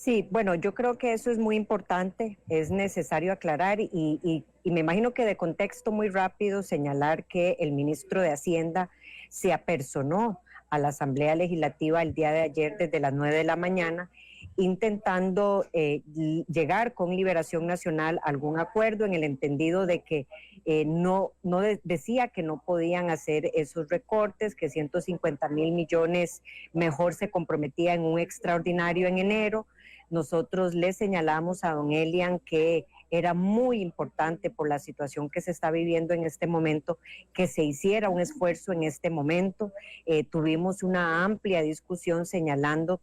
Sí, bueno, yo creo que eso es muy importante, es necesario aclarar y me imagino que de contexto muy rápido señalar que el ministro de Hacienda se apersonó a la Asamblea Legislativa el día de ayer desde las 9 de la mañana intentando llegar con Liberación Nacional a algún acuerdo en el entendido de que decía que no podían hacer esos recortes, que 150.000 millones mejor se comprometía en un extraordinario en enero. Nosotros le señalamos a don Elian que era muy importante por la situación que se está viviendo en este momento, que se hiciera un esfuerzo en este momento. Tuvimos una amplia discusión señalando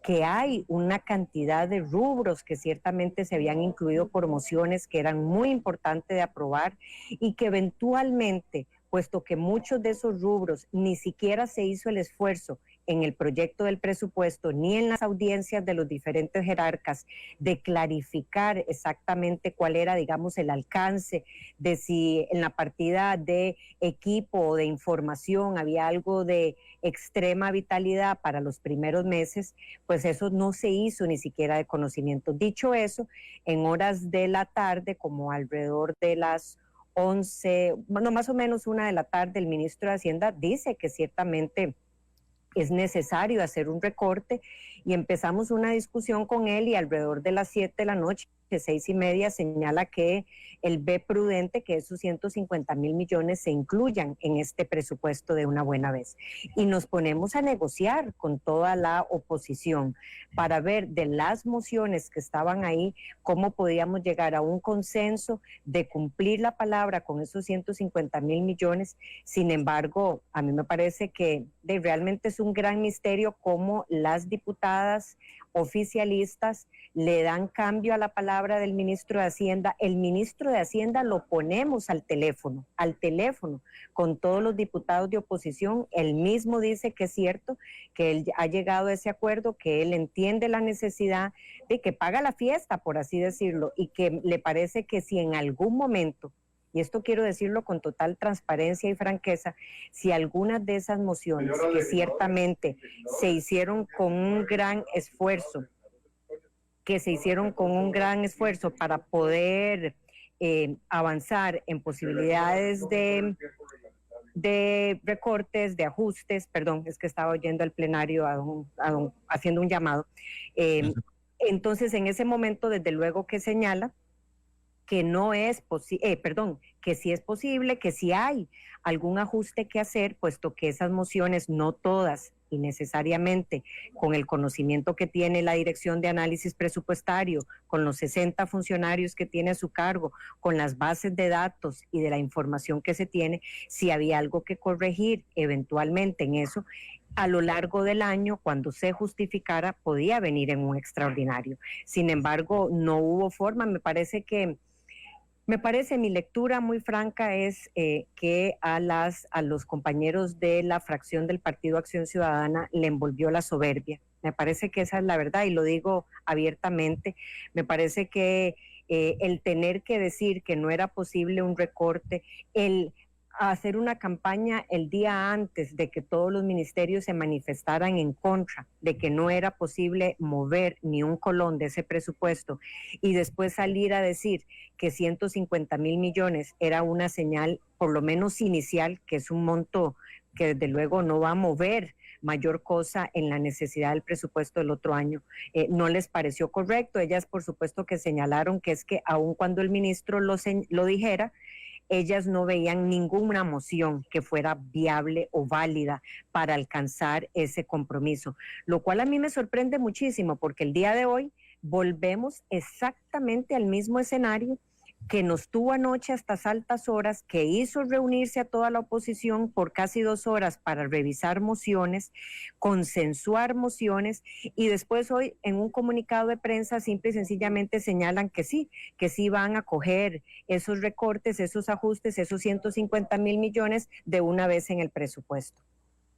que hay una cantidad de rubros que ciertamente se habían incluido por mociones que eran muy importantes de aprobar y que eventualmente, puesto que muchos de esos rubros ni siquiera se hizo el esfuerzo en el proyecto del presupuesto ni en las audiencias de los diferentes jerarcas de clarificar exactamente cuál era, digamos, el alcance de si en la partida de equipo o de información había algo de extrema vitalidad para los primeros meses, pues eso no se hizo ni siquiera de conocimiento. Dicho eso, en horas de la tarde, como alrededor de las 11, bueno, más o menos 1 de la tarde, el ministro de Hacienda dice que ciertamente es necesario hacer un recorte y empezamos una discusión con él y alrededor de las 7 de la noche, de 6:30, señala que él ve prudente que esos 150.000 millones se incluyan en este presupuesto de una buena vez. Y nos ponemos a negociar con toda la oposición para ver de las mociones que estaban ahí, cómo podíamos llegar a un consenso de cumplir la palabra con esos 150.000 millones. Sin embargo, a mí me parece que realmente es un gran misterio cómo las diputadas oficialistas le dan cambio a la palabra del ministro de Hacienda. El ministro de Hacienda lo ponemos al teléfono con todos los diputados de oposición. Él mismo dice que es cierto, que él ha llegado a ese acuerdo, que él entiende la necesidad de que paga la fiesta, por así decirlo, y que le parece que si en algún momento, y esto quiero decirlo con total transparencia y franqueza, si algunas de esas mociones que ciertamente se hicieron con un gran esfuerzo, para poder avanzar en posibilidades de recortes, de ajustes, perdón, es que estaba oyendo al plenario haciendo un llamado. Entonces, en ese momento, desde luego que señala que no es que sí es posible, que sí hay algún ajuste que hacer, puesto que esas mociones, no todas y necesariamente con el conocimiento que tiene la Dirección de Análisis Presupuestario, con los 60 funcionarios que tiene a su cargo, con las bases de datos y de la información que se tiene, si había algo que corregir eventualmente en eso, a lo largo del año, cuando se justificara, podía venir en un extraordinario. Sin embargo, no hubo forma. Mi lectura muy franca es que a los compañeros de la fracción del Partido Acción Ciudadana le envolvió la soberbia. Me parece que esa es la verdad y lo digo abiertamente. Me parece que el tener que decir que no era posible un recorte, el hacer una campaña el día antes de que todos los ministerios se manifestaran en contra de que no era posible mover ni un colón de ese presupuesto y después salir a decir que 150.000 millones era una señal, por lo menos inicial, que es un monto que desde luego no va a mover mayor cosa en la necesidad del presupuesto del otro año. No les pareció correcto. Ellas, por supuesto, que señalaron que es que aun cuando el ministro lo dijera, ellas no veían ninguna moción que fuera viable o válida para alcanzar ese compromiso, lo cual a mí me sorprende muchísimo porque el día de hoy volvemos exactamente al mismo escenario que nos tuvo anoche a estas altas horas, que hizo reunirse a toda la oposición por casi 2 horas para revisar mociones, consensuar mociones, y después hoy en un comunicado de prensa simple y sencillamente señalan que sí van a coger esos recortes, esos ajustes, esos 150.000 millones de una vez en el presupuesto.